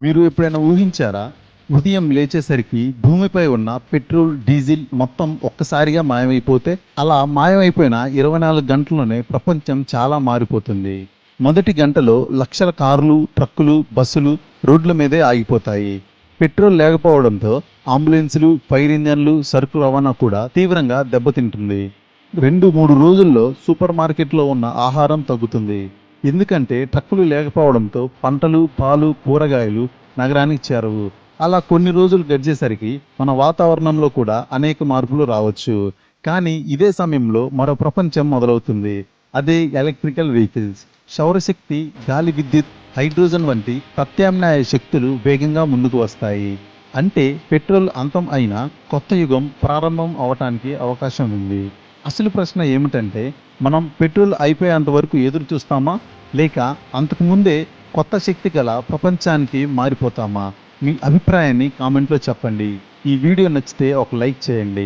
మీరు ఎప్పుడైనా ఊహించారా? ఉదయం లేచేసరికి భూమిపై ఉన్న పెట్రోల్, డీజిల్ మొత్తం ఒక్కసారిగా మాయమైపోతే? అలా మాయమైపోయిన 24 గంటల్లోనే ప్రపంచం చాలా మారిపోతుంది. మొదటి గంటలో లక్షల కార్లు, ట్రక్కులు, బస్సులు రోడ్ల మీదే ఆగిపోతాయి. పెట్రోల్ లేకపోవడంతో అంబులెన్సులు, ఫైర్ ఇంజన్లు, సరుకు రవాణా కూడా తీవ్రంగా దెబ్బతింటుంది. 2-3 రోజుల్లో సూపర్ మార్కెట్లో ఉన్న ఆహారం తగ్గుతుంది. ఎందుకంటే ట్రక్కులు లేకపోవడంతో పంటలు, పాలు, కూరగాయలు నగరానికి చేరవు. అలా కొన్ని రోజులు గడిచేసరికి మన వాతావరణంలో కూడా అనేక మార్పులు రావచ్చు. కానీ ఇదే సమయంలో మరో ప్రపంచం మొదలవుతుంది. అదే ఎలక్ట్రికల్ వెహికల్స్. సౌరశక్తి, గాలి విద్యుత్, హైడ్రోజన్ వంటి ప్రత్యామ్నాయ శక్తులు వేగంగా ముందుకు వస్తాయి. అంటే పెట్రోల్ అంతం అయినా కొత్త యుగం ప్రారంభం అవటానికి అవకాశం ఉంది. అసలు ప్రశ్న ఏమిటంటే, మనం పెట్రోల్ అయిపోయేంత వరకు ఎదురు చూస్తామా? లేక అంతకుముందే కొత్త శక్తి గల ప్రపంచానికి మారిపోతామా? మీ అభిప్రాయాన్ని కామెంట్లో చెప్పండి. ఈ వీడియో నచ్చితే ఒక లైక్ చేయండి.